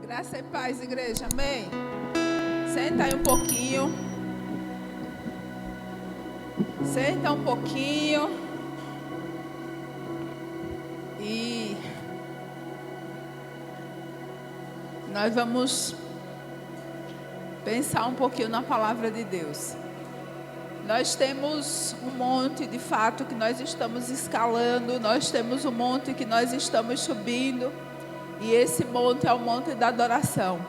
Graça e paz, igreja, amém? Senta aí um pouquinho. Senta um pouquinho. E nós vamos pensar um pouquinho na palavra de Deus. Nós temos um monte de fato que nós estamos escalando, nós temos um monte que nós estamos subindo. E esse monte é o monte da adoração.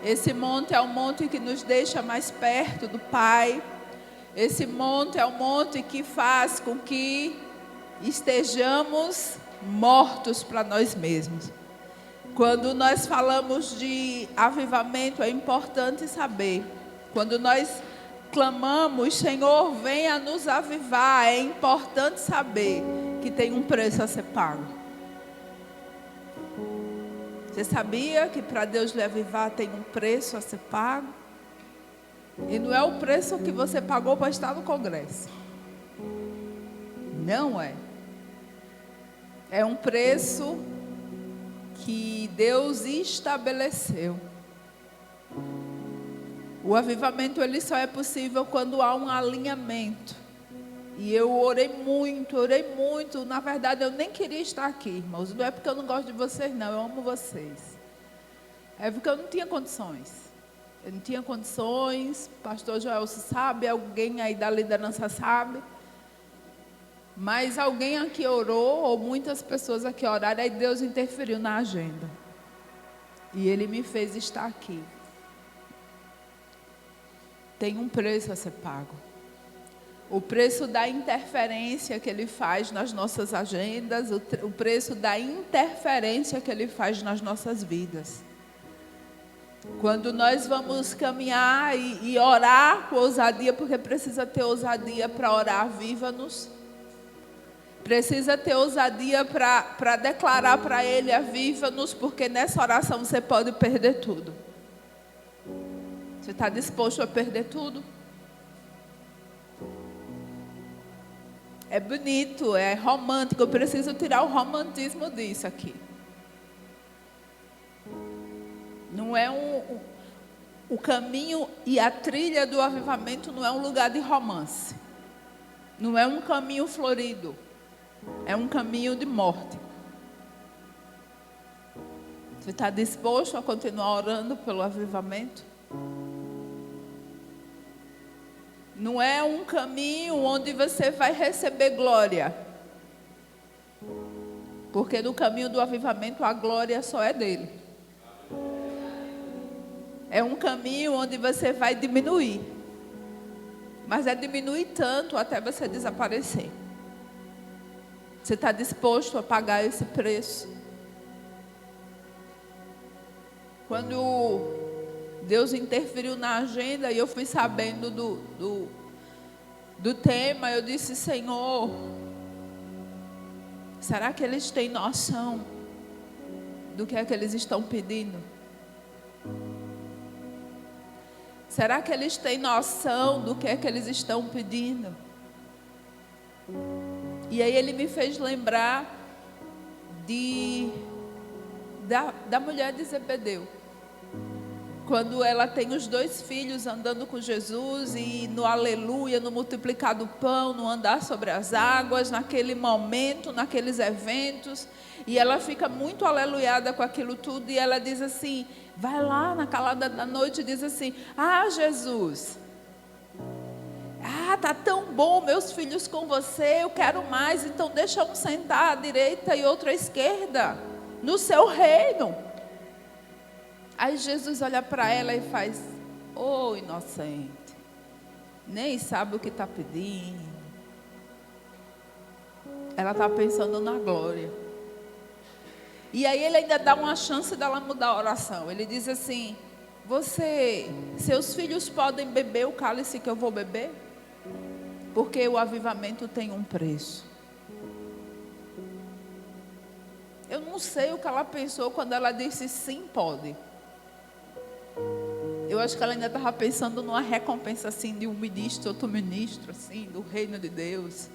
Esse monte é o monte que nos deixa mais perto do Pai. Esse monte é o monte que faz com que estejamos mortos para nós mesmos. Quando nós falamos de avivamento, é importante saber. Quando nós clamamos, Senhor, venha nos avivar, é importante saber que tem um preço a ser pago. Você sabia que para Deus lhe avivar tem um preço a ser pago? E não é o preço que você pagou para estar no congresso. Não é. É um preço que Deus estabeleceu. O avivamento ele só é possível quando há um alinhamento. E eu orei muito. Na verdade, eu nem queria estar aqui, irmãos. Não é porque eu não gosto de vocês, não. Eu amo vocês. É porque eu não tinha condições. Eu não tinha condições. Pastor Joel sabe, alguém aí da liderança sabe. Mas alguém aqui orou, ou muitas pessoas aqui oraram, aí Deus interferiu na agenda. E Ele me fez estar aqui. Tem um preço a ser pago. O preço da interferência que Ele faz nas nossas agendas, o preço da interferência que Ele faz nas nossas vidas. Quando nós vamos caminhar e orar com ousadia, porque precisa ter ousadia para orar, aviva-nos. Precisa ter ousadia para declarar para Ele, aviva-nos, porque nessa oração você pode perder tudo. Você está disposto a perder tudo? É bonito, é romântico, eu preciso tirar o romantismo disso aqui. Não é o caminho e a trilha do avivamento não é um lugar de romance. Não é um caminho florido. É um caminho de morte. Você está disposto a continuar orando pelo avivamento? Não é um caminho onde você vai receber glória. Porque no caminho do avivamento a glória só é dele. É um caminho onde você vai diminuir. Mas é diminuir tanto até você desaparecer. Você está disposto a pagar esse preço? Quando Deus interferiu na agenda e eu fui sabendo do tema, eu disse, Senhor, será que eles têm noção do que é que eles estão pedindo? Será que eles têm noção do que é que eles estão pedindo? E aí Ele me fez lembrar da mulher de Zebedeu. Quando ela tem os 2 filhos andando com Jesus e no aleluia, no multiplicar do pão, no andar sobre as águas, naquele momento, naqueles eventos, e ela fica muito aleluiada com aquilo tudo, e ela diz assim, vai lá na calada da noite e diz assim, Jesus, tá tão bom meus filhos com você, eu quero mais, então deixa um sentar à direita e outro à esquerda, no seu reino. Aí Jesus olha para ela e faz, inocente, nem sabe o que está pedindo. Ela está pensando na glória. E aí ele ainda dá uma chance dela mudar a oração. Ele diz assim, seus filhos podem beber o cálice que eu vou beber? Porque o avivamento tem um preço. Eu não sei o que ela pensou quando ela disse sim, pode. Eu acho que ela ainda estava pensando numa recompensa assim de um ministro, outro ministro assim, do reino de Deus,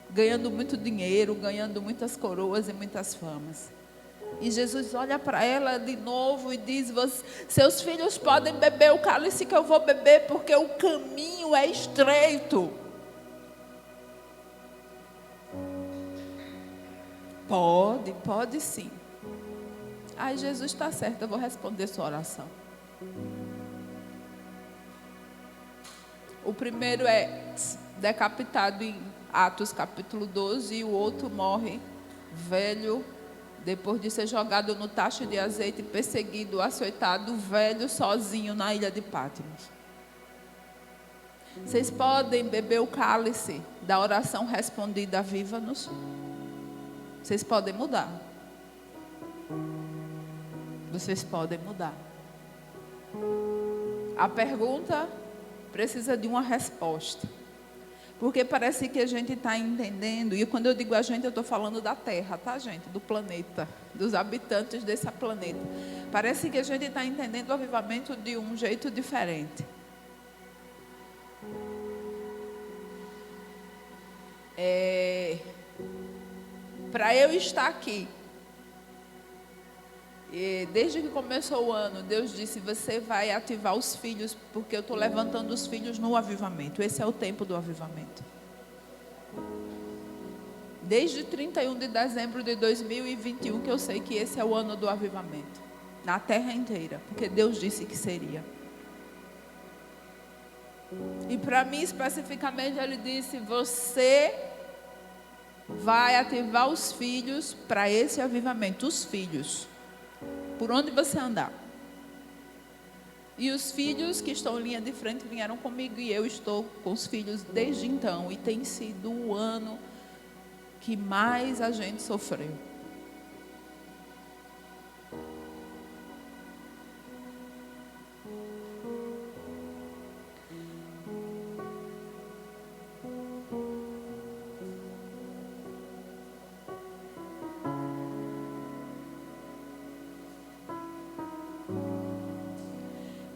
ganhando muito dinheiro, ganhando muitas coroas e muitas famas. E Jesus olha para ela de novo e diz: seus filhos podem beber o cálice que eu vou beber, porque o caminho é estreito. Pode sim. Ai, Jesus está certo, eu vou responder sua oração. O primeiro é decapitado em Atos capítulo 12 e o outro morre velho, depois de ser jogado no tacho de azeite, perseguido, açoitado, velho, sozinho na ilha de Patmos. Vocês podem beber o cálice da oração respondida, viva-nos. Vocês podem mudar. Vocês podem mudar. A pergunta precisa de uma resposta. Porque parece que a gente está entendendo, e quando eu digo a gente, eu estou falando da Terra, tá, gente? Do planeta, dos habitantes desse planeta. Parece que a gente está entendendo o avivamento de um jeito diferente. Para eu estar aqui, desde que começou o ano, Deus disse: você vai ativar os filhos, porque eu estou levantando os filhos no avivamento. Esse é o tempo do avivamento. Desde 31 de dezembro de 2021, que eu sei que esse é o ano do avivamento. Na terra inteira, porque Deus disse que seria. E para mim, especificamente, Ele disse: você vai ativar os filhos para esse avivamento. Os filhos. Por onde você andar. E os filhos que estão em linha de frente vieram comigo, e eu estou com os filhos desde então. E tem sido o ano que mais a gente sofreu.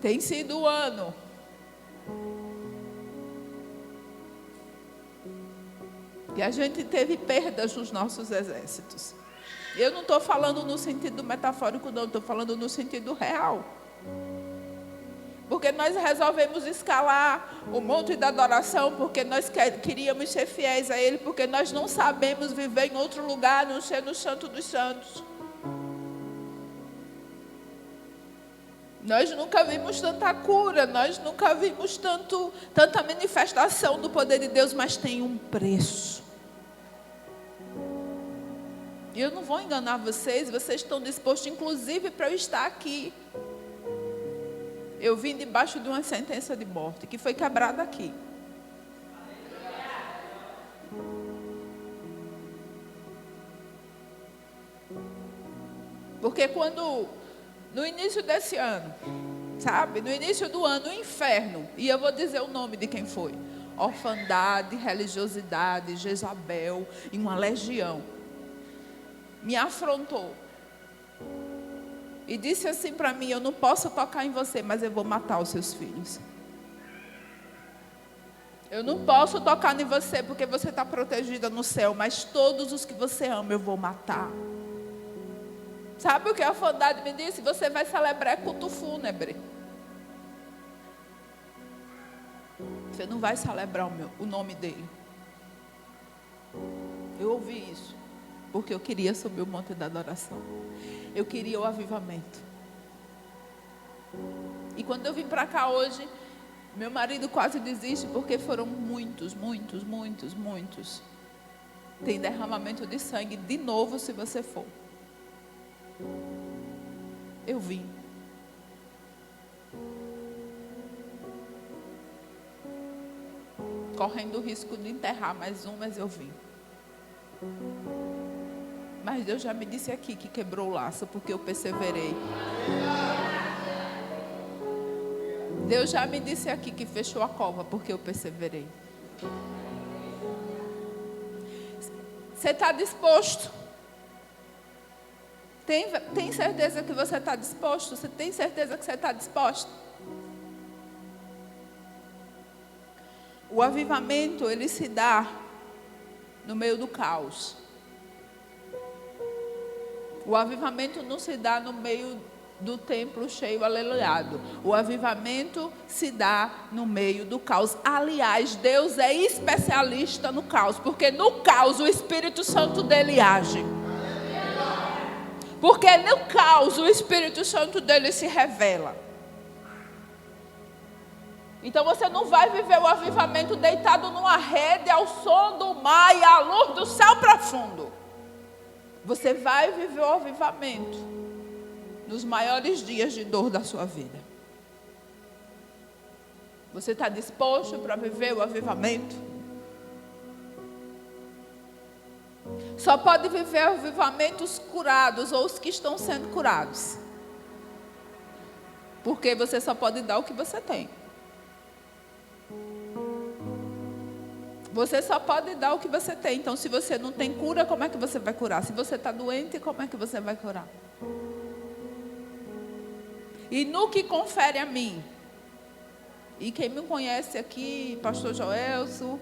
Tem sido o ano e a gente teve perdas nos nossos exércitos. Eu não estou falando no sentido metafórico, não, estou falando no sentido real. Porque nós resolvemos escalar o monte da adoração, porque nós queríamos ser fiéis a Ele, porque nós não sabemos viver em outro lugar, não ser no Santo dos Santos. Nós nunca vimos tanta cura, nós nunca vimos tanta manifestação do poder de Deus, mas tem um preço. E eu não vou enganar vocês estão dispostos, inclusive, para eu estar aqui. Eu vim debaixo de uma sentença de morte, que foi quebrada aqui. Porque no início desse ano, sabe? No início do ano, o inferno, e eu vou dizer o nome de quem foi: orfandade, religiosidade, Jezabel e uma legião, me afrontou. E disse assim para mim: eu não posso tocar em você, mas eu vou matar os seus filhos. Eu não posso tocar em você, porque você está protegida no céu, mas todos os que você ama eu vou matar. Sabe o que a orfandade me disse? Você vai celebrar culto fúnebre. Você não vai celebrar o nome dele. Eu ouvi isso, porque eu queria subir o monte da adoração. Eu queria o avivamento. E quando eu vim para cá hoje, meu marido quase desiste, porque foram muitos. Tem derramamento de sangue de novo, se você for. Eu vim. Correndo o risco de enterrar mais um, mas eu vim. Mas Deus já me disse aqui que quebrou o laço, porque eu perseverei. Deus já me disse aqui que fechou a cova, porque eu perseverei. Você está disposto? Tem certeza que você está disposto? Você tem certeza que você está disposto? O avivamento, ele se dá no meio do caos. O avivamento não se dá no meio do templo cheio, aleluiado. O avivamento se dá no meio do caos. Aliás, Deus é especialista no caos, porque no caos o Espírito Santo dele age. Porque no caos o Espírito Santo dele se revela. Então você não vai viver o avivamento deitado numa rede ao som do mar e à luz do céu profundo. Você vai viver o avivamento nos maiores dias de dor da sua vida. Você está disposto para viver o avivamento? Só pode viver avivamentos curados ou os que estão sendo curados. Porque você só pode dar o que você tem. Você só pode dar o que você tem. Então, se você não tem cura, como é que você vai curar? Se você está doente, como é que você vai curar? E no que confere a mim, e quem me conhece aqui, pastor Joelso,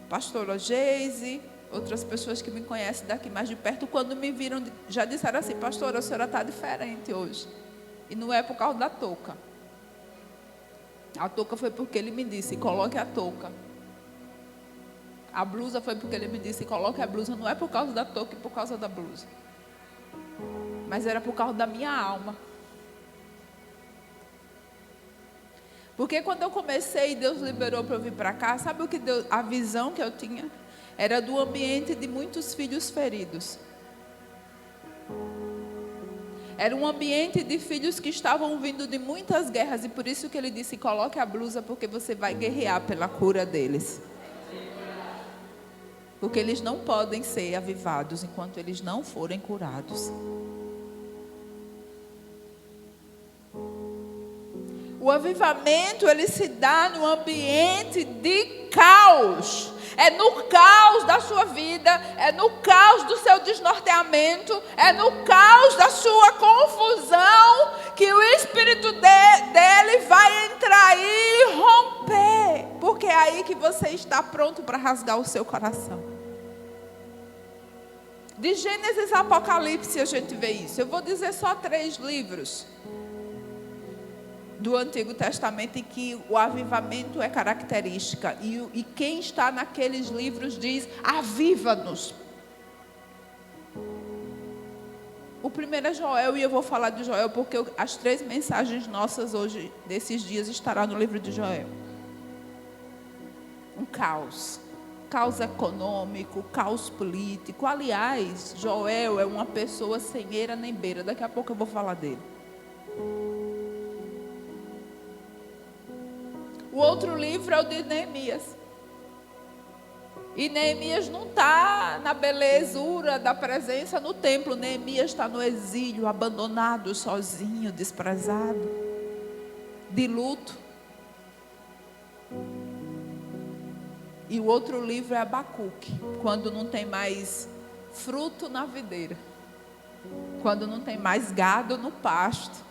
pastora Geise, outras pessoas que me conhecem daqui mais de perto, quando me viram, já disseram assim: pastora, a senhora está diferente hoje. E não é por causa da touca. A touca foi porque ele me disse: coloque a touca. A blusa foi porque ele me disse: coloque a blusa. Não é por causa da touca e por causa da blusa, mas era por causa da minha alma. Porque quando eu comecei, Deus liberou para eu vir para cá. Sabe o que Deus, a visão que eu tinha? Era do ambiente de muitos filhos feridos. Era um ambiente de filhos que estavam vindo de muitas guerras. E por isso que ele disse: coloque a blusa, porque você vai guerrear pela cura deles. Porque eles não podem ser avivados enquanto eles não forem curados. O avivamento, ele se dá no ambiente de caos. É no caos da sua vida, é no caos do seu desnorteamento, é no caos da sua confusão que o Espírito dele vai entrar e romper. Porque é aí que você está pronto para rasgar o seu coração. De Gênesis a Apocalipse a gente vê isso. Eu vou dizer só 3 livros do Antigo Testamento em que o avivamento é característica. E quem está naqueles livros diz: aviva-nos. O primeiro é Joel, e eu vou falar de Joel porque as 3 mensagens nossas hoje, desses dias, estará no livro de Joel. Um caos. Caos econômico, caos político. Aliás, Joel é uma pessoa sem eira nem beira. Daqui a pouco eu vou falar dele. O outro livro é o de Neemias. E Neemias não está na belezura da presença no templo. Neemias está no exílio, abandonado, sozinho, desprezado, de luto. E o outro livro é Abacuque, quando não tem mais fruto na videira, quando não tem mais gado no pasto,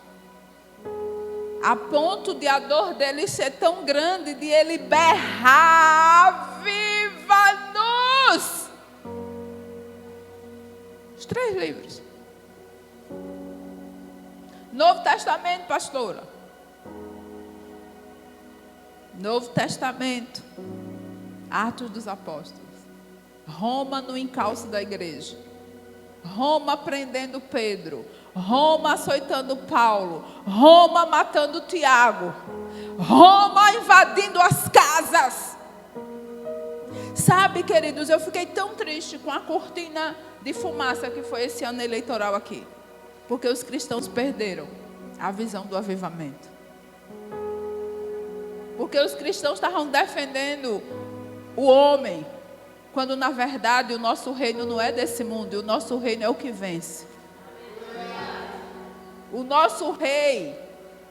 a ponto de a dor dele ser tão grande, de ele berrar: aviva-nos! Os 3 livros. Novo Testamento, pastora. Novo Testamento. Atos dos Apóstolos. Roma no encalço da igreja. Roma prendendo Pedro. Roma açoitando Paulo. Roma matando Tiago. Roma invadindo as casas. Sabe, queridos, eu fiquei tão triste com a cortina de fumaça que foi esse ano eleitoral aqui. Porque os cristãos perderam a visão do avivamento. Porque os cristãos estavam defendendo o homem, quando na verdade o nosso reino não é desse mundo, e o nosso reino é o que vence. O nosso rei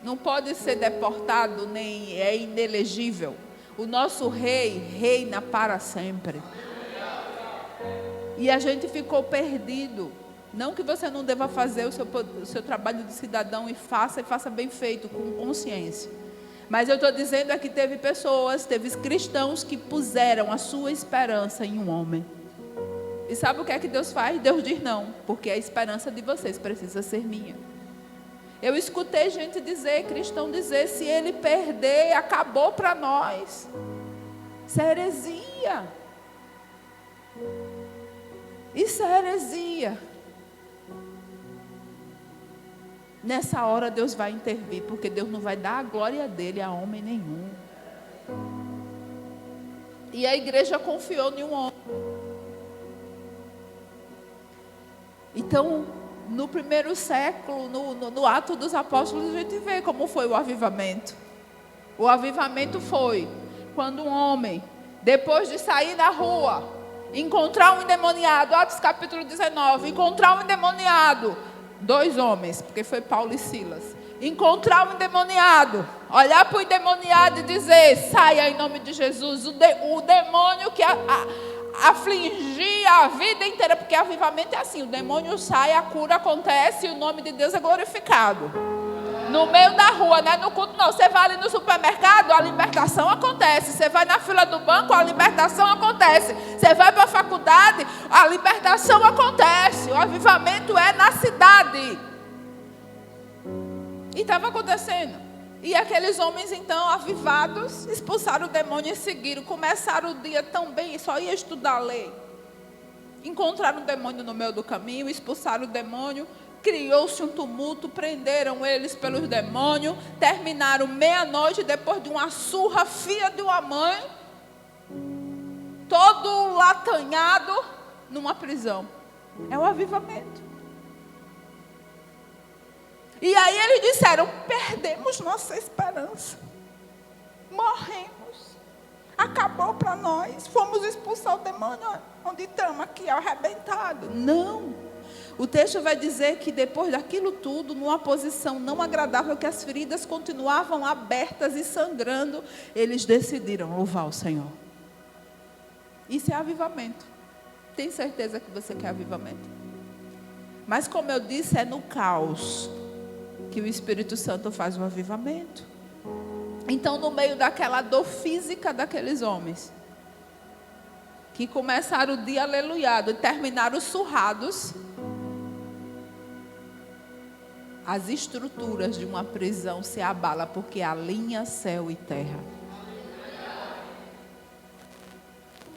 não pode ser deportado, nem é inelegível. O nosso rei reina para sempre. E a gente ficou perdido. Não que você não deva fazer o seu trabalho de cidadão, e faça bem feito, com consciência. Mas eu estou dizendo é que teve pessoas, teve cristãos que puseram a sua esperança em um homem. E sabe o que é que Deus faz? Deus diz não, porque a esperança de vocês precisa ser minha. Eu escutei gente dizer, cristão dizer, se ele perder, acabou para nós. Isso é heresia. Isso é heresia. Nessa hora Deus vai intervir, porque Deus não vai dar a glória dele a homem nenhum. E a igreja confiou em um homem. Então, no primeiro século, no Ato dos Apóstolos, a gente vê como foi o avivamento. O avivamento foi quando um homem, depois de sair na rua, encontrar um endemoniado, Atos capítulo 19, encontrar um endemoniado, 2 homens, porque foi Paulo e Silas, encontrar um endemoniado, olhar para o endemoniado e dizer, saia em nome de Jesus, o demônio que afligia a vida inteira, porque avivamento é assim, o demônio sai, a cura acontece e o nome de Deus é glorificado. No meio da rua, não é no culto não. Você vai ali no supermercado, a libertação acontece. Você vai na fila do banco, a libertação acontece. Você vai para a faculdade, a libertação acontece. O avivamento é na cidade. E estava acontecendo. E aqueles homens então avivados, expulsaram o demônio e seguiram. Começaram o dia tão bem, só ia estudar a lei. Encontraram o demônio no meio do caminho, expulsaram o demônio. Criou-se um tumulto, prenderam eles pelos demônios, terminaram meia-noite depois de uma surra filha de uma mãe, todo latanhado numa prisão. É o avivamento. E aí eles disseram, perdemos nossa esperança, morremos, acabou para nós, fomos expulsar o demônio, onde estamos aqui, arrebentado. Não. O texto vai dizer que depois daquilo tudo, numa posição não agradável, que as feridas continuavam abertas e sangrando, eles decidiram louvar o Senhor. Isso é avivamento. Tem certeza que você quer avivamento? Mas como eu disse, é no caos que o Espírito Santo faz o avivamento. Então, no meio daquela dor física daqueles homens, que começaram o dia aleluiado e terminaram surrados, as estruturas de uma prisão se abalam, porque alinha céu e terra.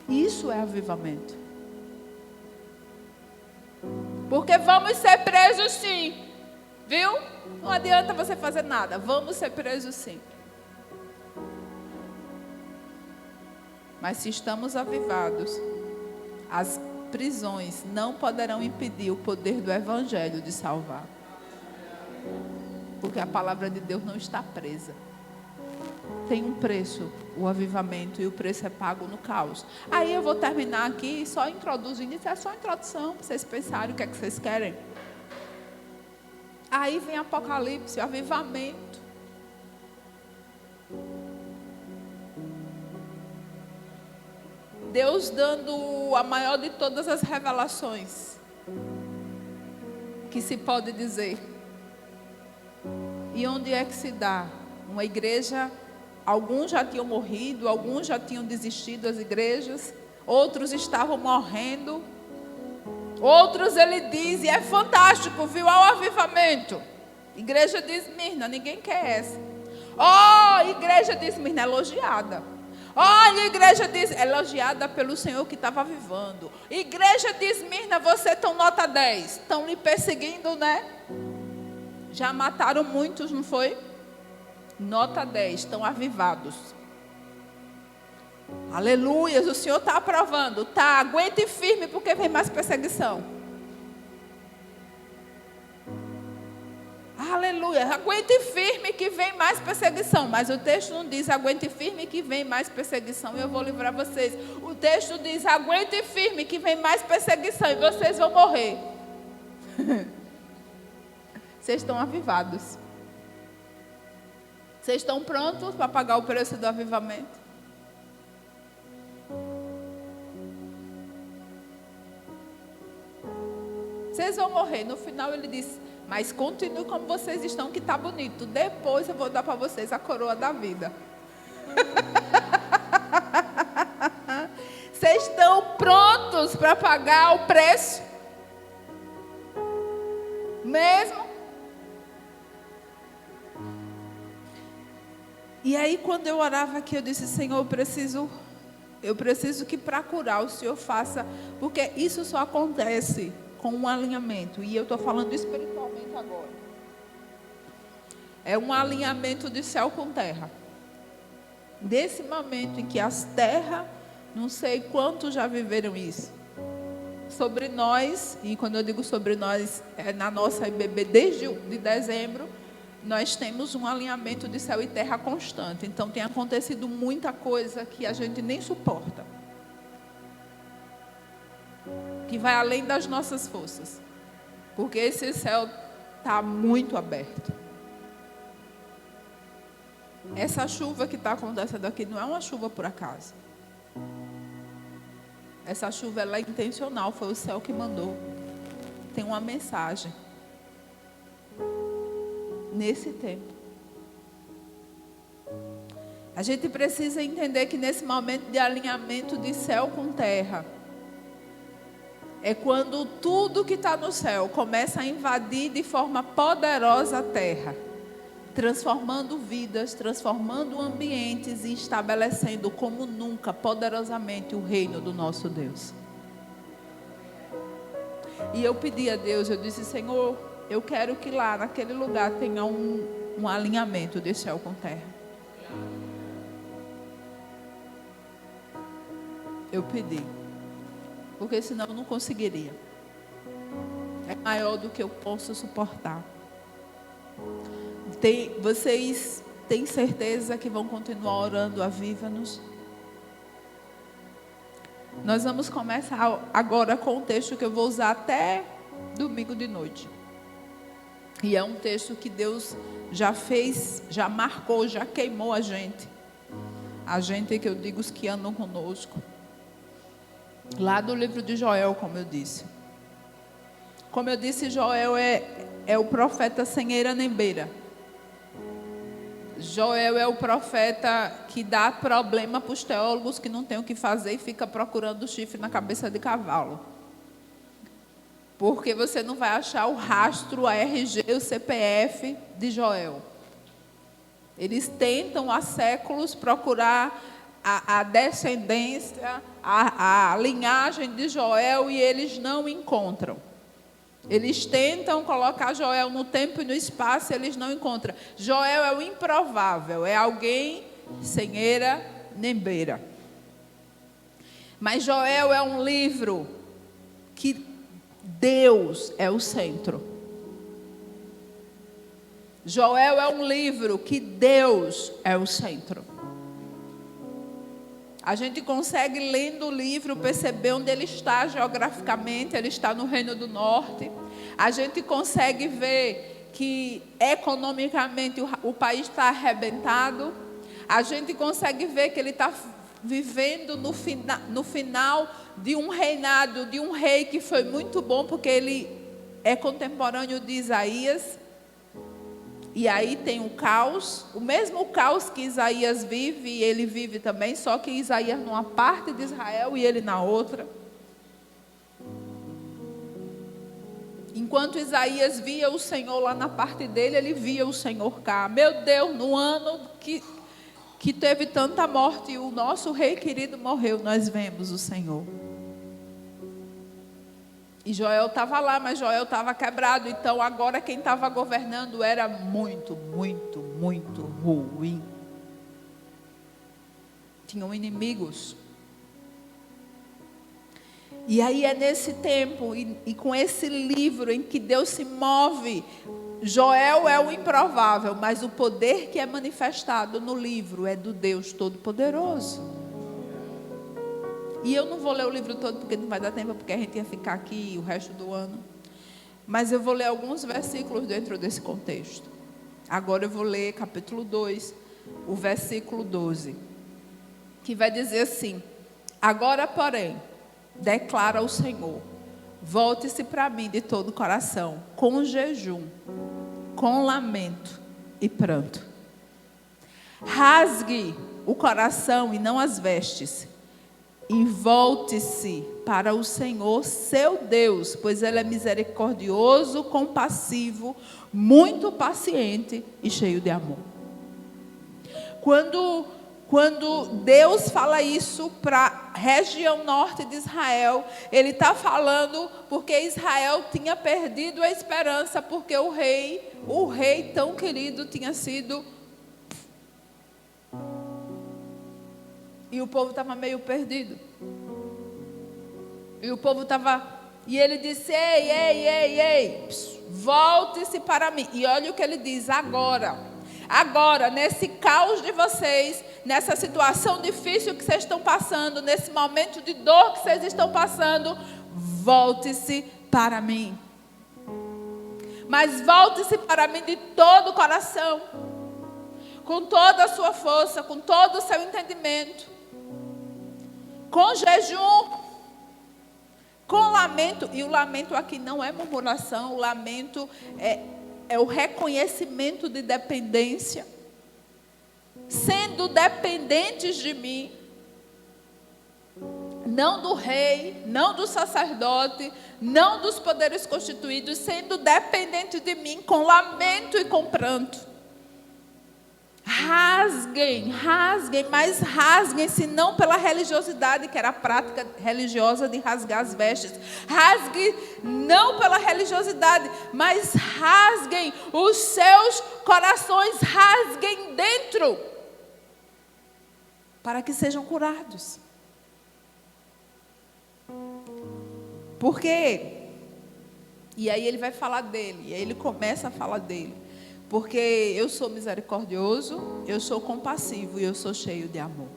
Isso é avivamento. Porque vamos ser presos sim, viu? Não adianta você fazer nada, vamos ser presos sim. Mas se estamos avivados, as prisões não poderão impedir o poder do Evangelho de salvar. Porque a palavra de Deus não está presa. Tem um preço, o avivamento, e o preço é pago no caos. Aí eu vou terminar aqui só introduzindo. Isso é só introdução, para vocês pensarem o que é que vocês querem. Aí vem Apocalipse, o avivamento. Deus dando a maior de todas as revelações que se pode dizer. E onde é que se dá? Uma igreja, alguns já tinham morrido, alguns já tinham desistido das igrejas, outros estavam morrendo, outros ele diz, e é fantástico, viu? Ao avivamento. Igreja de Esmirna, ninguém quer essa. Igreja de Esmirna, elogiada. Olha, igreja diz, elogiada pelo Senhor que estava avivando. Igreja de Esmirna, você estão nota 10. Estão lhe perseguindo, né? Já mataram muitos, não foi? Nota 10, estão avivados. Aleluia, o Senhor está aprovando. Tá, aguente firme, porque vem mais perseguição. Aleluia, aguente firme que vem mais perseguição. Mas o texto não diz aguente firme que vem mais perseguição e eu vou livrar vocês. O texto diz aguente firme que vem mais perseguição e vocês vão morrer. Vocês estão avivados. Vocês estão prontos para pagar o preço do avivamento? Vocês vão morrer. No final ele diz, mas continue como vocês estão, que está bonito. Depois eu vou dar para vocês a coroa da vida. Vocês estão prontos irmãos, para pagar o preço. Mesmo. E aí, quando eu orava aqui, eu disse: Senhor, eu preciso que para curar o Senhor faça, porque isso só acontece com um alinhamento. E eu estou falando espiritualmente agora. É um alinhamento de céu com terra. Desse momento em que as terras, não sei quantos já viveram isso, sobre nós, e quando eu digo sobre nós, é na nossa IBB desde de dezembro, nós temos um alinhamento de céu e terra constante. Então tem acontecido muita coisa que a gente nem suporta, que vai além das nossas forças, porque esse céu está muito aberto. Essa chuva que está acontecendo aqui não é uma chuva por acaso. Essa chuva ela é intencional, foi o céu que mandou. Tem uma mensagem nesse tempo. A gente precisa entender que nesse momento de alinhamento de céu com terra, é quando tudo que está no céu começa a invadir de forma poderosa a terra, transformando vidas, transformando ambientes e estabelecendo como nunca poderosamente o reino do nosso Deus. E eu pedi a Deus, eu disse: Senhor, eu quero que lá naquele lugar tenha um alinhamento de céu com terra. Eu pedi, porque senão eu não conseguiria. É maior do que eu posso suportar. Vocês têm certeza que vão continuar orando? Aviva-nos. Nós vamos começar agora com um texto que eu vou usar até domingo de noite. E é um texto que Deus já fez, já marcou, já queimou a gente. A gente que eu digo, os que andam conosco. Lá do livro de Joel, como eu disse. Como eu disse, Joel é o profeta sem eira nem beira. Joel é o profeta que dá problema para os teólogos que não têm o que fazer e fica procurando chifre na cabeça de cavalo. Porque você não vai achar o rastro, a RG, o CPF de Joel. Eles tentam há séculos procurar a descendência, a linhagem de Joel e eles não encontram. Eles tentam colocar Joel no tempo e no espaço, eles não encontram. Joel é o improvável, é alguém sem eira nem beira. Mas Joel é um livro que Deus é o centro. Joel é um livro que Deus é o centro. A gente consegue, lendo o livro, perceber onde ele está geograficamente. Ele está no Reino do Norte. A gente consegue ver que economicamente o país está arrebentado. A gente consegue ver que ele está vivendo no final de um reinado, de um rei que foi muito bom, porque ele é contemporâneo de Isaías. E aí tem o caos, o mesmo caos que Isaías vive, e ele vive também, só que Isaías numa parte de Israel e ele na outra. Enquanto Isaías via o Senhor lá na parte dele, ele via o Senhor cá. Meu Deus, no ano que teve tanta morte e o nosso rei querido morreu, nós vemos o Senhor. E Joel estava lá, mas Joel estava quebrado. Então agora quem estava governando era muito, muito, muito ruim. Tinham inimigos. E aí é nesse tempo e com esse livro em que Deus se move. Joel é o improvável, mas o poder que é manifestado no livro é do Deus Todo-Poderoso. E eu não vou ler o livro todo porque não vai dar tempo, porque a gente ia ficar aqui o resto do ano. Mas eu vou ler alguns versículos dentro desse contexto. Agora eu vou ler capítulo 2, o versículo 12. Que vai dizer assim: agora, porém, declara o Senhor, volte-se para mim de todo o coração, com jejum, com lamento e pranto. Rasgue o coração e não as vestes. e volte-se para o Senhor seu Deus, pois Ele é misericordioso, compassivo, muito paciente e cheio de amor. Quando Deus fala isso para a região norte de Israel, Ele está falando porque Israel tinha perdido a esperança, porque o rei tão querido tinha sido... E o povo estava meio perdido. E o povo estava... E ele disse, ei, volte-se para mim. E olha o que ele diz, agora, nesse caos de vocês, nessa situação difícil que vocês estão passando, nesse momento de dor que vocês estão passando, volte-se para mim. Mas volte-se para mim de todo o coração, com toda a sua força, com todo o seu entendimento, com jejum, com lamento. E o lamento aqui não é murmuração, o lamento é o reconhecimento de dependência, sendo dependentes de mim, não do rei, não do sacerdote, não dos poderes constituídos, sendo dependentes de mim, com lamento e com pranto. Rasguem, mas rasguem-se não pela religiosidade, que era a prática religiosa de rasgar as vestes. Rasgue não pela religiosidade, mas rasguem os seus corações, rasguem dentro, para que sejam curados. Por quê? E aí ele vai falar dele, e aí ele começa a falar dele. Porque eu sou misericordioso, eu sou compassivo e eu sou cheio de amor.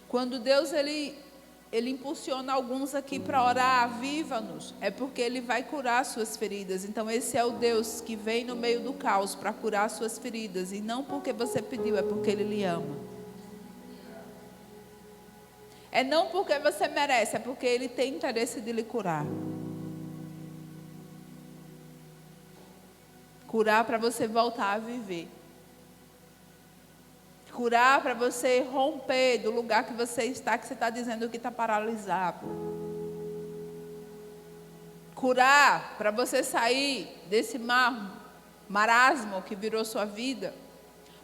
Quando Deus ele impulsiona alguns aqui para orar, aviva-nos, é porque Ele vai curar suas feridas. Então esse é o Deus que vem no meio do caos para curar suas feridas. E não porque você pediu, é porque Ele lhe ama. É não porque você merece, é porque Ele tem interesse de lhe curar. Curar para você voltar a viver. Curar para você romper do lugar que você está dizendo que está paralisado. Curar para você sair desse marasmo que virou sua vida.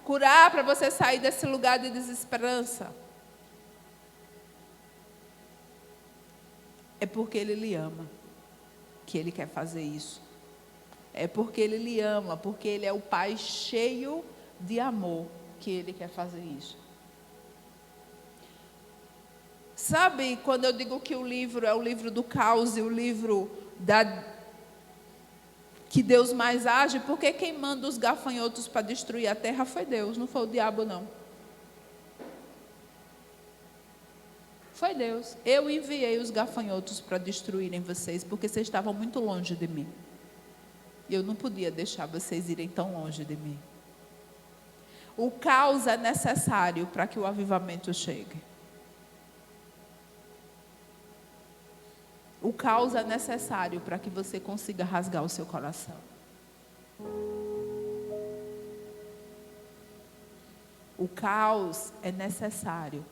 Curar para você sair desse lugar de desesperança. É porque Ele lhe ama que Ele quer fazer isso. É porque Ele lhe ama, porque Ele é o Pai cheio de amor, que Ele quer fazer isso. Sabe, quando eu digo que o livro é o livro do caos e o livro que Deus mais age, porque quem manda os gafanhotos para destruir a terra foi Deus, não foi o diabo não. Foi Deus. Eu enviei os gafanhotos para destruírem vocês, porque vocês estavam muito longe de mim. E eu não podia deixar vocês irem tão longe de mim. O caos é necessário para que o avivamento chegue. O caos é necessário para que você consiga rasgar o seu coração. O caos é necessário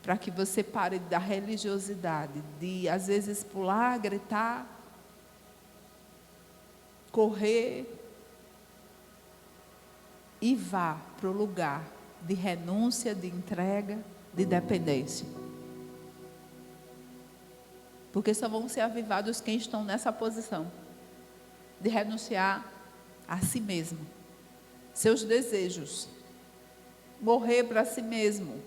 para que você pare da religiosidade, de às vezes pular, gritar, correr e vá para o lugar de renúncia, de entrega, de dependência. Porque só vão ser avivados quem estão nessa posição de renunciar a si mesmo, seus desejos, morrer para si mesmo,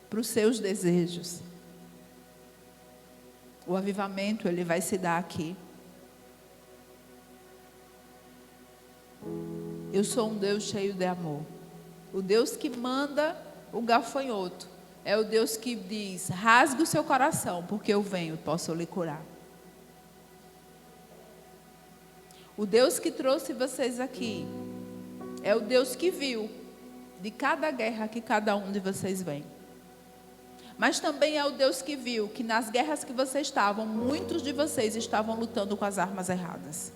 para os seus desejos. O avivamento ele vai se dar aqui. Eu sou um Deus cheio de amor. O Deus que manda o gafanhoto é o Deus que diz: rasgue o seu coração, porque eu venho, posso lhe curar. O Deus que trouxe vocês aqui é o Deus que viu de cada guerra que cada um de vocês vem. Mas também é o Deus que viu que nas guerras que vocês estavam, muitos de vocês estavam lutando com as armas erradas.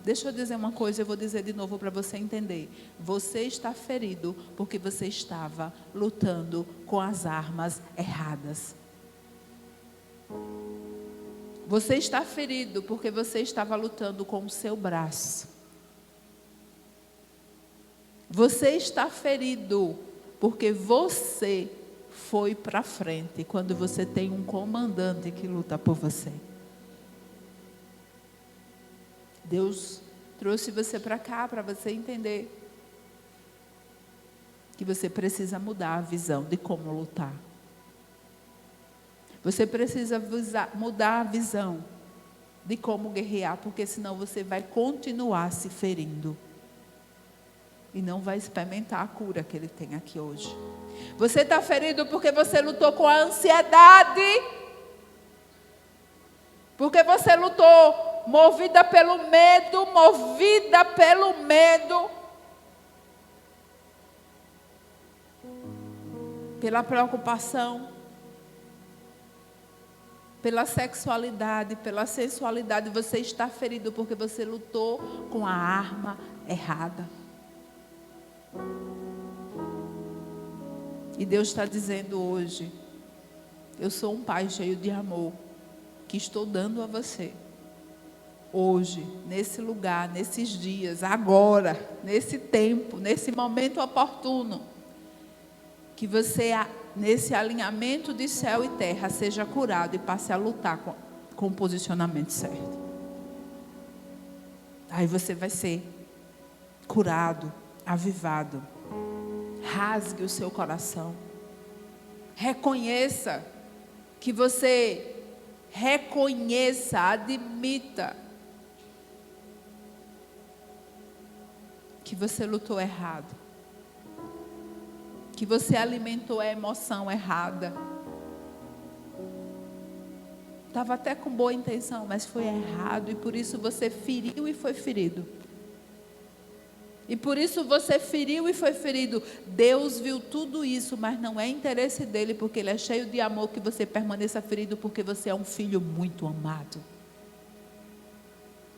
Deixa eu dizer uma coisa, eu vou dizer de novo para você entender. Você está ferido porque você estava lutando com as armas erradas. Você está ferido porque você estava lutando com o seu braço. Você está ferido porque você foi para frente quando você tem um comandante que luta por você. Deus trouxe você para cá para você entender que você precisa mudar a visão de como lutar. Você precisa mudar a visão de como guerrear, porque senão você vai continuar se ferindo e não vai experimentar a cura que Ele tem aqui hoje. Você está ferido porque você lutou com a ansiedade, porque você lutou movida pelo medo, pela preocupação, pela sexualidade, pela sensualidade. Você está ferido porque você lutou com a arma errada. E Deus está dizendo hoje: eu sou um pai cheio de amor, que estou dando a você, hoje, nesse lugar, nesses dias, agora, nesse tempo, nesse momento oportuno, que você, nesse alinhamento de céu e terra, seja curado e passe a lutar com o posicionamento certo. Aí você vai ser curado, avivado. Rasgue o seu coração. Reconheça que você admita que você lutou errado, que você alimentou a emoção errada. Estava até com boa intenção, mas foi errado, e por isso você feriu e foi ferido. E por isso você feriu e foi ferido. Deus viu tudo isso, mas não é interesse dele, porque Ele é cheio de amor, que você permaneça ferido, porque você é um filho muito amado.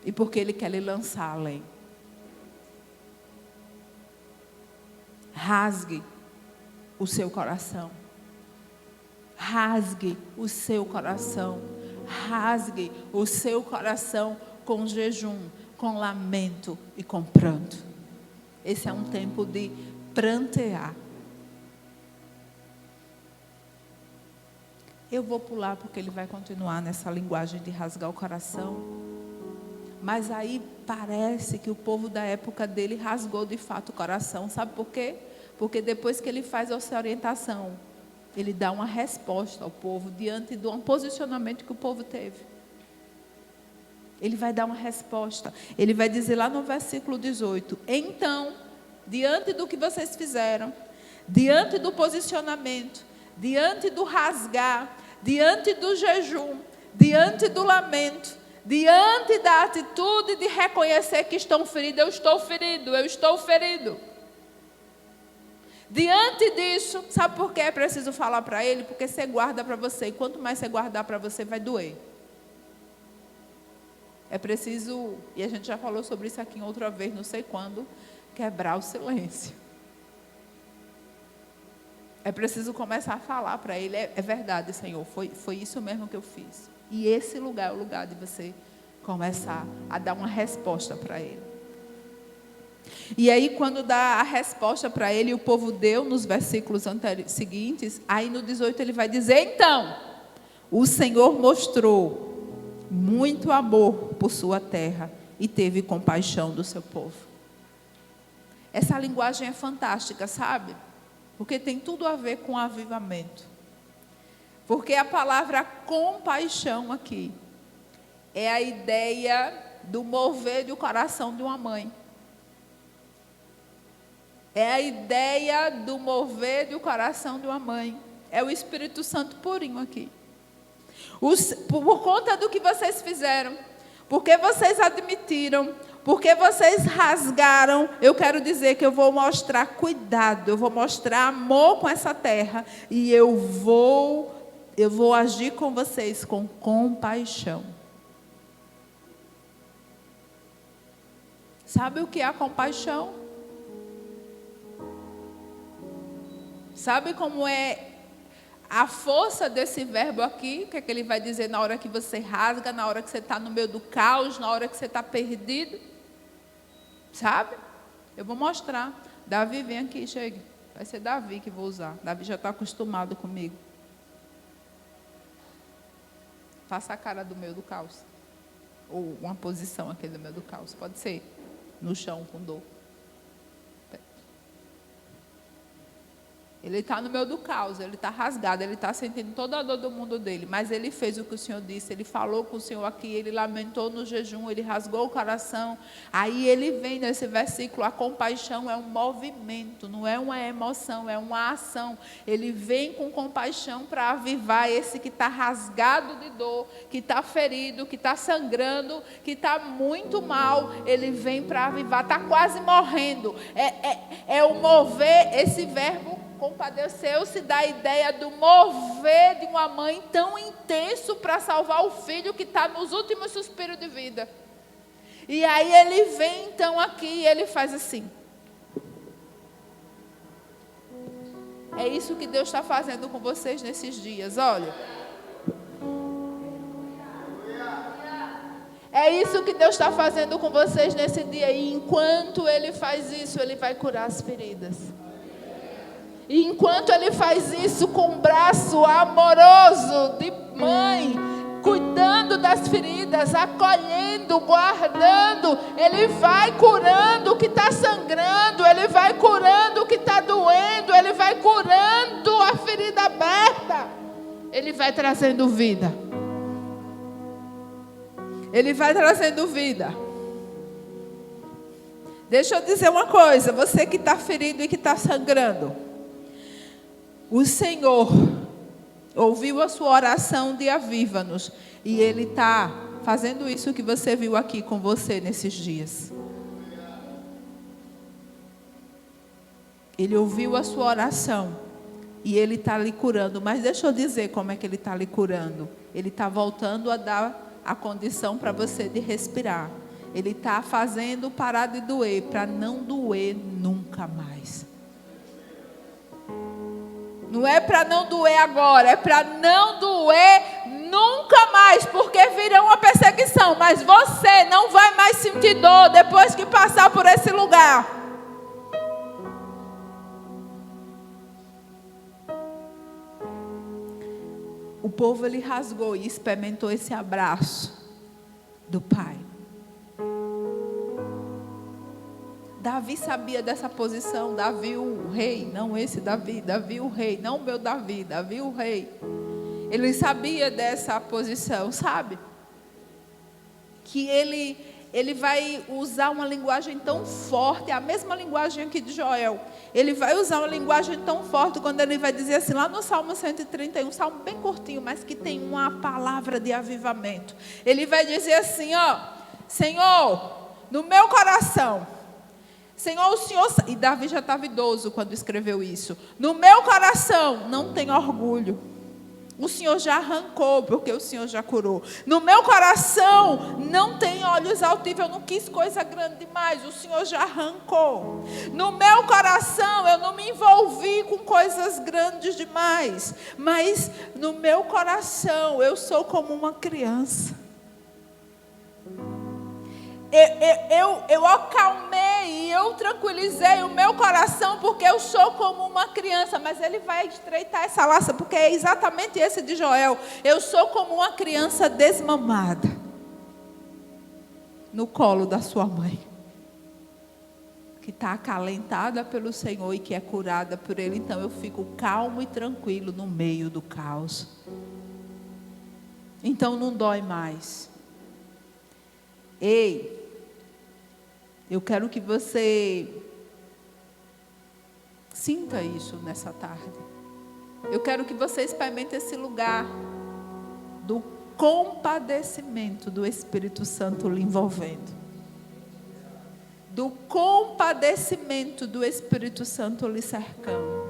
E porque Ele quer lhe lançar além. Rasgue o seu coração. Rasgue o seu coração. Rasgue o seu coração com jejum, com lamento e com pranto. Esse é um tempo de prantear. Eu vou pular porque ele vai continuar nessa linguagem de rasgar o coração. Mas aí parece que o povo da época dele rasgou de fato o coração. Sabe por quê? Porque depois que ele faz essa orientação, ele dá uma resposta ao povo diante de um posicionamento que o povo teve. Ele vai dar uma resposta. Ele vai dizer lá no versículo 18: então, diante do que vocês fizeram, diante do posicionamento, diante do rasgar, diante do jejum, diante do lamento, diante da atitude de reconhecer que estão feridos, eu estou ferido. Diante disso, sabe por que é preciso falar para ele? Porque você guarda para você, e quanto mais você guardar para você, vai doer. É preciso, e a gente já falou sobre isso aqui em outra vez, não sei quando, quebrar o silêncio. É preciso começar a falar para ele: é verdade, Senhor, foi isso mesmo que eu fiz. E esse lugar é o lugar de você começar a dar uma resposta para ele. E aí, quando dá a resposta para ele, o povo deu nos versículos seguintes, aí no 18 ele vai dizer: então, o Senhor mostrou muito amor por sua terra e teve compaixão do seu povo. Essa linguagem é fantástica, sabe? Porque tem tudo a ver com avivamento. Porque a palavra compaixão aqui é a ideia do mover do coração de uma mãe. É a ideia do mover do coração de uma mãe. É o Espírito Santo purinho aqui. Por conta do que vocês fizeram, porque vocês admitiram, porque vocês rasgaram, eu quero dizer que eu vou mostrar cuidado, eu vou mostrar amor com essa terra, e eu vou agir com vocês com compaixão. Sabe o que é a compaixão? Sabe como é a força desse verbo aqui? O que é que ele vai dizer na hora que você rasga, na hora que você está no meio do caos, na hora que você está perdido? Sabe? Eu vou mostrar. Davi, vem aqui, chegue. Vai ser Davi que vou usar. Davi já está acostumado comigo. Faça a cara do meio do caos. Ou uma posição aqui do meio do caos. Pode ser no chão com dor. Ele está no meio do caos, ele está rasgado, ele está sentindo toda a dor do mundo dele. Mas ele fez o que o Senhor disse, ele falou com o Senhor aqui, ele lamentou no jejum, ele rasgou o coração. Aí ele vem nesse versículo, a compaixão é um movimento, não é uma emoção, é uma ação. Ele vem com compaixão para avivar esse que está rasgado de dor, que está ferido, que está sangrando, que está muito mal. Ele vem para avivar, está quase morrendo. É o mover, esse verbo compadeceu-se da ideia do mover de uma mãe tão intenso para salvar o filho que está nos últimos suspiros de vida. E aí ele vem então aqui e ele faz assim. É isso que Deus está fazendo com vocês nesses dias, olha. É isso que Deus está fazendo com vocês nesse dia. E enquanto Ele faz isso, Ele vai curar as feridas. E enquanto Ele faz isso com um braço amoroso de mãe, cuidando das feridas, acolhendo, guardando, Ele vai curando o que está sangrando, Ele vai curando o que está doendo, Ele vai curando a ferida aberta, Ele vai trazendo vida. Ele vai trazendo vida. Deixa eu dizer uma coisa, você que está ferido e que está sangrando, o Senhor ouviu a sua oração de aviva-nos. E Ele está fazendo isso que você viu aqui com você nesses dias. Ele ouviu a sua oração. E Ele está lhe curando. Mas deixa eu dizer como é que Ele está lhe curando. Ele está voltando a dar a condição para você de respirar. Ele está fazendo parar de doer, para não doer nunca mais. Não é para não doer agora, é para não doer nunca mais, porque virá uma perseguição, mas você não vai mais sentir dor depois que passar por esse lugar. O povo ele rasgou e experimentou esse abraço do Pai. Davi sabia dessa posição, Davi o rei, não esse Davi, Davi o rei, não o meu Davi, Davi o rei. Ele sabia dessa posição, sabe? Que ele vai usar uma linguagem tão forte, a mesma linguagem aqui de Joel. Ele vai usar uma linguagem tão forte quando ele vai dizer assim, lá no Salmo 131, um salmo bem curtinho, mas que tem uma palavra de avivamento. Ele vai dizer assim, ó, Senhor, no meu coração, Senhor, o Senhor... E Davi já estava idoso quando escreveu isso. No meu coração não tem orgulho. O Senhor já arrancou, porque o Senhor já curou. No meu coração não tem olhos altivos. Eu não quis coisa grande demais. O Senhor já arrancou. No meu coração eu não me envolvi com coisas grandes demais. Mas no meu coração eu sou como uma criança. Eu acalmei, eu tranquilizei o meu coração, porque eu sou como uma criança. Mas ele vai estreitar essa laça, porque é exatamente esse de Joel. Eu sou como uma criança desmamada no colo da sua mãe, que está acalentada pelo Senhor e que é curada por Ele. Então eu fico calmo e tranquilo no meio do caos. Então não dói mais. Ei, eu quero que você sinta isso nessa tarde. Eu quero que você experimente esse lugar do compadecimento do Espírito Santo lhe envolvendo. Do compadecimento do Espírito Santo lhe cercando.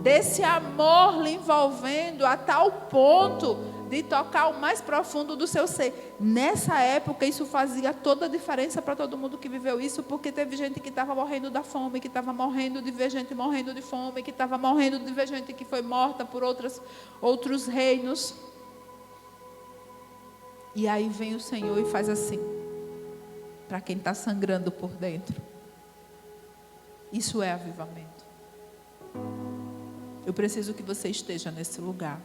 Desse amor lhe envolvendo a tal ponto de tocar o mais profundo do seu ser. Nessa época, isso fazia toda a diferença para todo mundo que viveu isso, porque teve gente que estava morrendo da fome, que estava morrendo de ver gente morrendo de fome, que estava morrendo de ver gente que foi morta por outros reinos. E aí vem o Senhor e faz assim, para quem está sangrando por dentro. Isso é avivamento. Eu preciso que você esteja nesse lugar.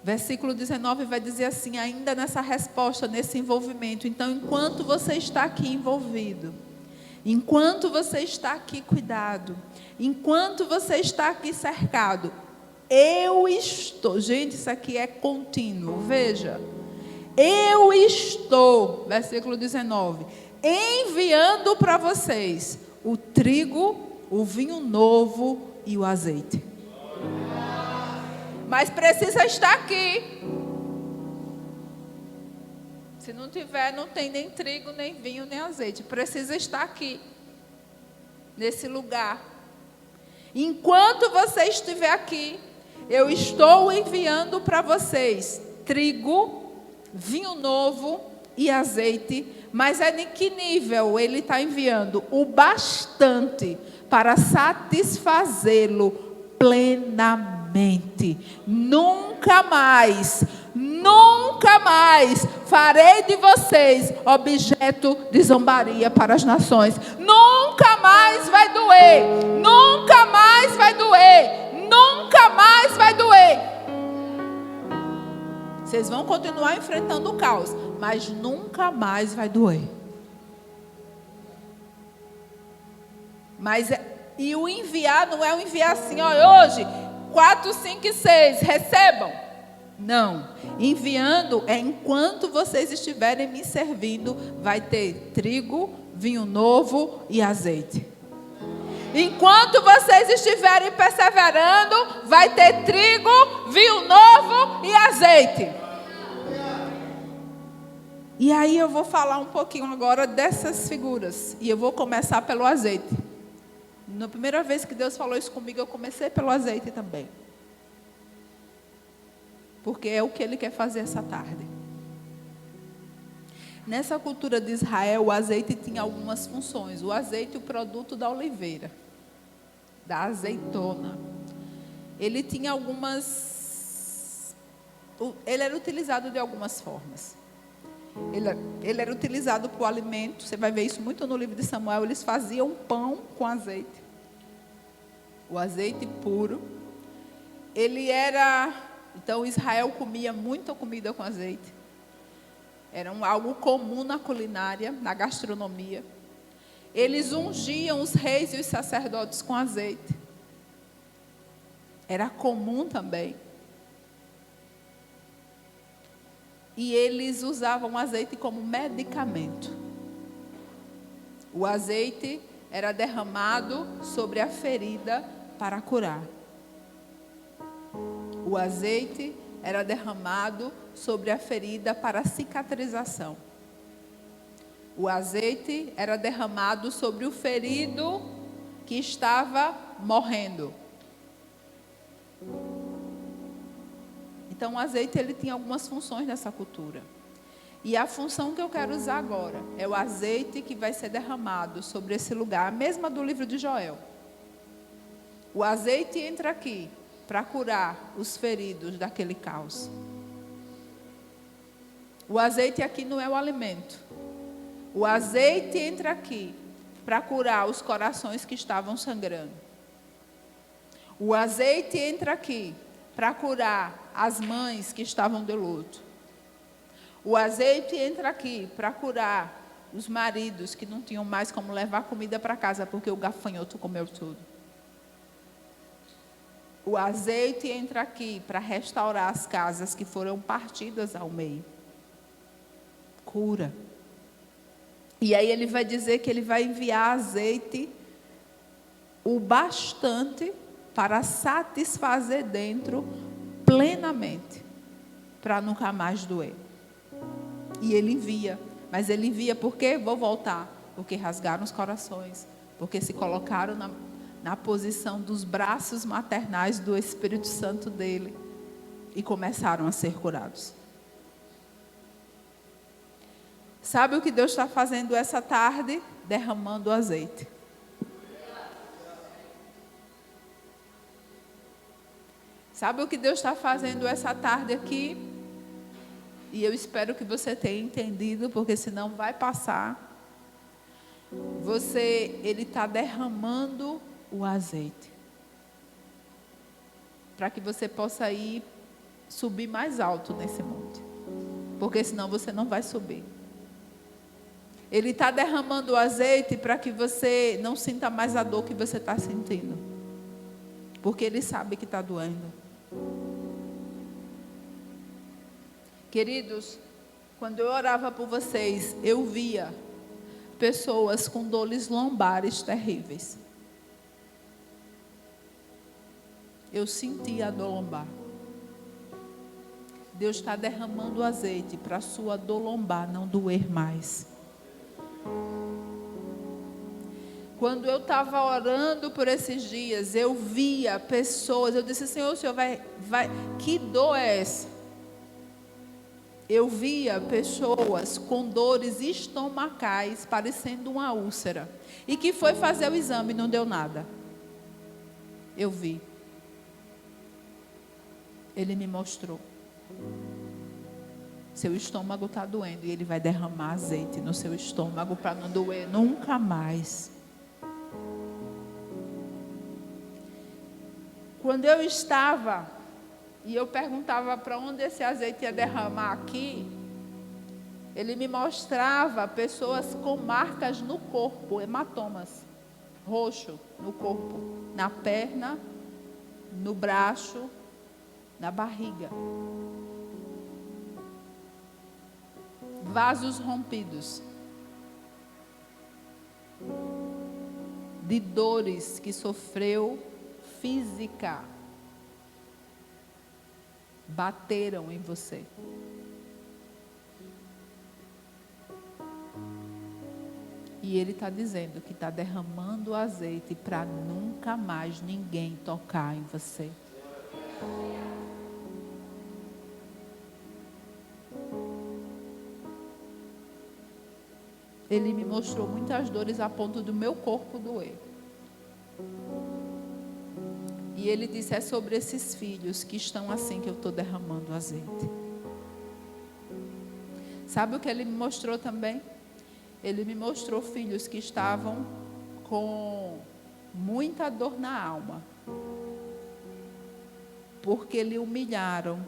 Versículo 19 vai dizer assim, ainda nessa resposta, nesse envolvimento. Então, enquanto você está aqui envolvido, enquanto você está aqui cuidado, enquanto você está aqui cercado, eu estou, gente, isso aqui é contínuo, veja. Eu estou, versículo 19, enviando para vocês o trigo, o vinho novo e o azeite. Mas precisa estar aqui. Se não tiver, não tem nem trigo, nem vinho, nem azeite. Precisa estar aqui, nesse lugar. Enquanto você estiver aqui, eu estou enviando para vocês trigo, vinho novo e azeite. Mas é em que nível ele está enviando? O bastante para satisfazê-lo plenamente. Nunca mais farei de vocês objeto de zombaria para as nações. Nunca mais vai doer. Nunca mais vai doer. Nunca mais vai doer. Vocês vão continuar enfrentando o caos, mas nunca mais vai doer. E o enviar não é o enviar assim, ó, hoje 4, 5 e 6, recebam. Não, enviando é enquanto vocês estiverem me servindo, vai ter trigo, vinho novo e azeite. Enquanto vocês estiverem perseverando, vai ter trigo, vinho novo e azeite. E aí eu vou falar um pouquinho agora dessas figuras. E eu vou começar pelo azeite. Na primeira vez que Deus falou isso comigo, eu comecei pelo azeite também. Porque é o que Ele quer fazer essa tarde. Nessa cultura de Israel, o azeite tinha algumas funções. O azeite, o produto da oliveira, da azeitona. Ele tinha algumas... Ele era utilizado de algumas formas. Ele era utilizado para o alimento. Você vai ver isso muito no livro de Samuel. Eles faziam pão com azeite. O azeite puro. Ele era... Então, Israel comia muita comida com azeite. Era algo comum na culinária, na gastronomia. Eles ungiam os reis e os sacerdotes com azeite. Era comum também. E eles usavam azeite como medicamento. O azeite era derramado sobre a ferida para curar. O azeite era derramado sobre a ferida para cicatrização. O azeite era derramado sobre o ferido que estava morrendo. Então, o azeite ele tinha algumas funções nessa cultura. E a função que eu quero usar agora é o azeite que vai ser derramado sobre esse lugar, a mesma do livro de Joel. O azeite entra aqui para curar os feridos daquele caos. O azeite aqui não é o alimento. O azeite entra aqui para curar os corações que estavam sangrando. O azeite entra aqui para curar as mães que estavam de luto. O azeite entra aqui para curar os maridos que não tinham mais como levar comida para casa porque o gafanhoto comeu tudo. O azeite entra aqui para restaurar as casas que foram partidas ao meio. Cura. E aí ele vai dizer que ele vai enviar azeite o bastante para satisfazer dentro plenamente, para nunca mais doer. E ele envia. Mas ele envia porque, vou voltar, porque rasgaram os corações, porque se colocaram na posição dos braços maternais do Espírito Santo dele, e começaram a ser curados. Sabe o que Deus está fazendo essa tarde? Derramando azeite. Sabe o que Deus está fazendo essa tarde aqui? E eu espero que você tenha entendido, porque senão vai passar. Ele está derramando o azeite. Para que você possa subir mais alto nesse monte. Porque senão você não vai subir. Ele está derramando o azeite para que você não sinta mais a dor que você está sentindo. Porque Ele sabe que está doendo. Queridos, quando eu orava por vocês, eu via pessoas com dores lombares terríveis. Eu sentia a dor lombar. Deus está derramando o azeite para a sua dor lombar não doer mais. Quando eu estava orando por esses dias, eu via pessoas, eu disse, Senhor, o Senhor vai, que dor é essa? Eu via pessoas com dores estomacais, parecendo uma úlcera, e que foi fazer o exame e não deu nada. Eu vi. Ele me mostrou. Seu estômago está doendo e Ele vai derramar azeite no seu estômago para não doer nunca mais. Quando eu estava e eu perguntava para onde esse azeite ia derramar aqui, Ele me mostrava pessoas com marcas no corpo, hematomas, roxo no corpo, na perna, no braço, na barriga. Vasos rompidos. De dores que sofreu física. Bateram em você. E Ele está dizendo que está derramando azeite para nunca mais ninguém tocar em você. Ele me mostrou muitas dores a ponto do meu corpo doer. E Ele disse, é sobre esses filhos que estão assim que eu estou derramando azeite. Sabe o que Ele me mostrou também? Ele me mostrou filhos que estavam com muita dor na alma. Porque lhe humilharam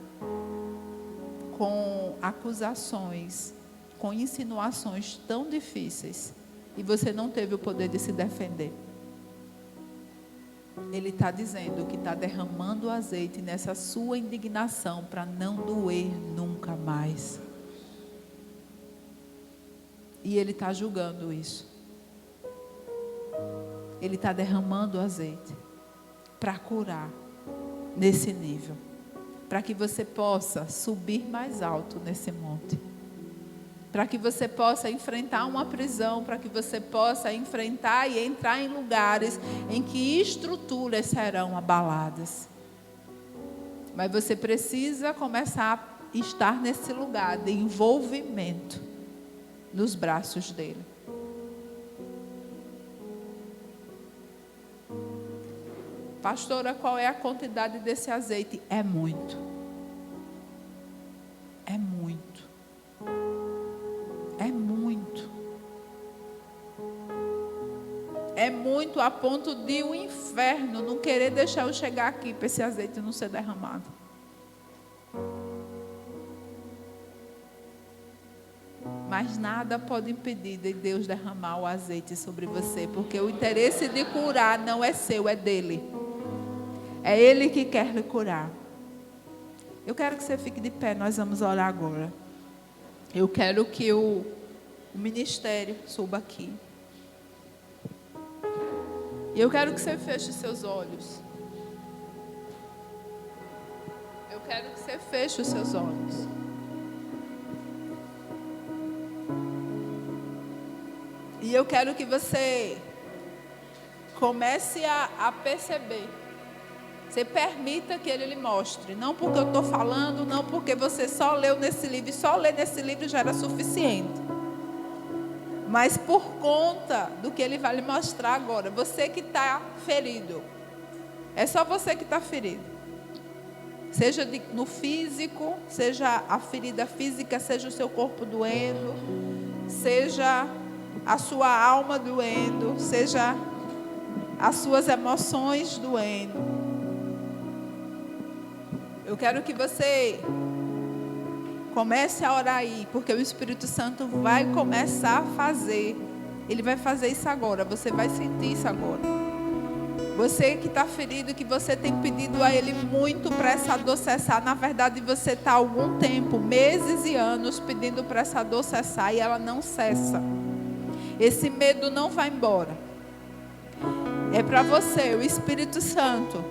com acusações, com insinuações tão difíceis, e você não teve o poder de se defender. Ele está dizendo que está derramando azeite nessa sua indignação para não doer nunca mais. E Ele está julgando isso. Ele está derramando azeite para curar nesse nível, para que você possa subir mais alto nesse monte. Para que você possa enfrentar uma prisão, para que você possa enfrentar e entrar em lugares em que estruturas serão abaladas. Mas você precisa começar a estar nesse lugar de envolvimento nos braços dele. Pastora, qual é a quantidade desse azeite? É muito. É muito. É muito. É muito a ponto de o inferno não querer deixar eu chegar aqui para esse azeite não ser derramado. Mas nada pode impedir de Deus derramar o azeite sobre você, porque o interesse de curar não é seu, é dele. É Ele que quer lhe curar. Eu quero que você fique de pé, nós vamos orar agora. Eu quero que o ministério suba aqui. E eu quero que você feche seus olhos. Eu quero que você feche os seus olhos. E eu quero que você comece a perceber Você permita que Ele lhe mostre. Não porque eu estou falando, não porque você só leu nesse livro. E só ler nesse livro já era suficiente. Mas por conta do que Ele vai lhe mostrar agora. Você que está ferido. É só você que está ferido. Seja no físico, seja a ferida física, seja o seu corpo doendo, seja a sua alma doendo, seja as suas emoções doendo. Eu quero que você comece a orar aí, porque o Espírito Santo vai começar a fazer. Ele vai fazer isso agora, você vai sentir isso agora. Você que está ferido, que você tem pedido a Ele muito para essa dor cessar. Na verdade, você está há algum tempo, meses e anos, pedindo para essa dor cessar e ela não cessa. Esse medo não vai embora. É para você, o Espírito Santo.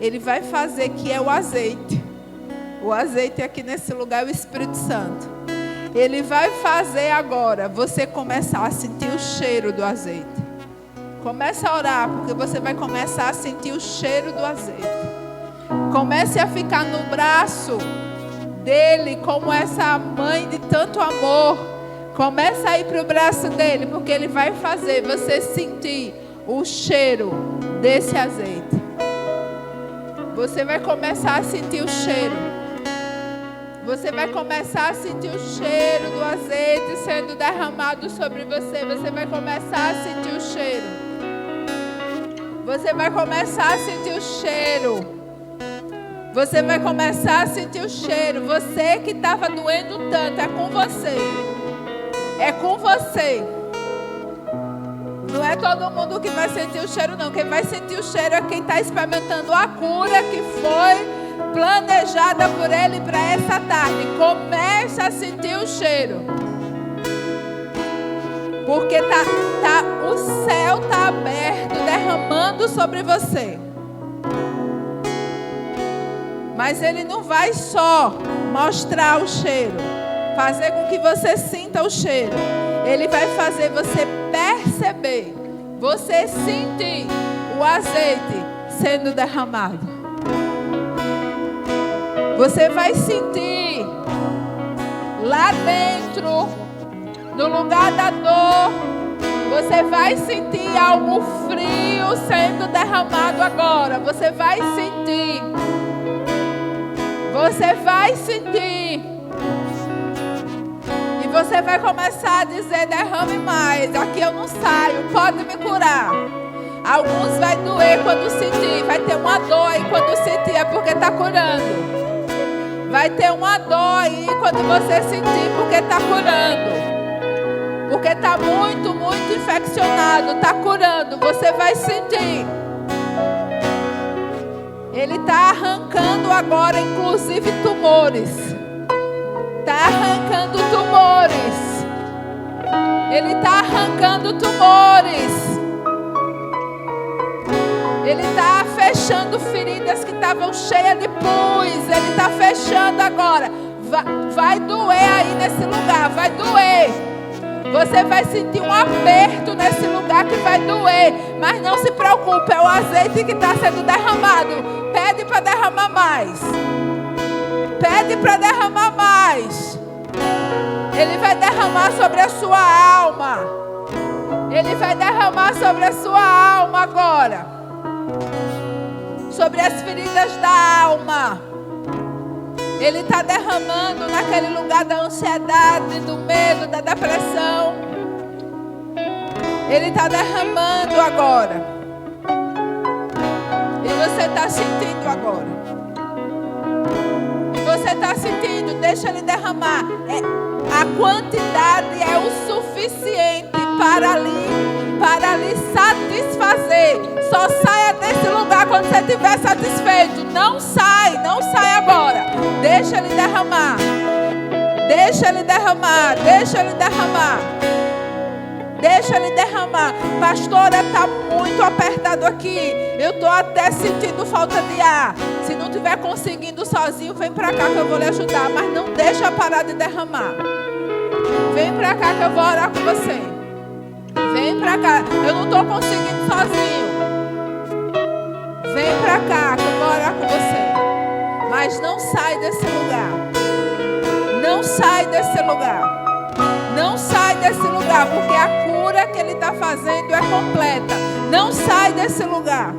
Ele vai fazer que é o azeite. O azeite aqui nesse lugar é o Espírito Santo. Ele vai fazer agora você começar a sentir o cheiro do azeite. Comece a orar, porque você vai começar a sentir o cheiro do azeite. Comece a ficar no braço dele como essa mãe de tanto amor. Comece a ir para o braço dele, porque ele vai fazer você sentir o cheiro desse azeite. Você vai começar a sentir o cheiro. Você vai começar a sentir o cheiro do azeite sendo derramado sobre você. Você vai começar a sentir o cheiro. Você vai começar a sentir o cheiro. Você vai começar a sentir o cheiro. Você que estava doendo tanto, é com você. É com você. Não é todo mundo que vai sentir o cheiro, não. Quem vai sentir o cheiro é quem está experimentando a cura que foi planejada por Ele para essa tarde. Comece a sentir o cheiro. Porque o céu está aberto, derramando sobre você. Mas Ele não vai só mostrar o cheiro, fazer com que você sinta o cheiro. Ele vai fazer você perceber, você sentir o azeite sendo derramado. Você vai sentir lá dentro, no lugar da dor, você vai sentir algo frio sendo derramado agora. Você vai sentir. Você vai sentir. E você vai começar a dizer: derrame mais. Aqui eu não saio. Pode me curar. Alguns vai doer quando sentir. Vai ter uma dor aí quando sentir. É porque está curando. Vai ter uma dor aí quando você sentir. Porque está curando. Porque está muito, muito infeccionado. Está curando. Você vai sentir. Ele está arrancando agora, inclusive, tumores. Está arrancando tumores. Ele está arrancando tumores. Ele está fechando feridas que estavam cheias de pus. Ele está fechando agora. Vai doer aí nesse lugar. Vai doer. Você vai sentir um aperto nesse lugar que vai doer. Mas não se preocupe, é o azeite que está sendo derramado. Pede para derramar mais. Pede para derramar mais. Ele vai derramar sobre a sua alma. Ele vai derramar sobre a sua alma agora. Sobre as feridas da alma. Ele está derramando naquele lugar da ansiedade, do medo, da depressão. Ele está derramando agora. E você está sentindo agora. E você está sentindo, deixa ele derramar. A quantidade é o suficiente para lhe satisfazer. Só saia desse lugar quando você estiver satisfeito. Não sai agora. Deixa ele derramar. Deixa ele derramar. Deixa ele derramar. Deixa ele derramar. Pastora, está muito apertado aqui. Eu estou até sentindo falta de ar. Se não estiver conseguindo sozinho, vem para cá que eu vou lhe ajudar. Mas não deixa parar de derramar. Vem para cá que eu vou orar com você. Vem para cá. Eu não estou conseguindo sozinho. Vem para cá que eu vou orar orar com você. Mas não sai desse lugar. Não sai desse lugar. Não sai desse lugar, porque a cura que Ele está fazendo é completa. Não sai desse lugar.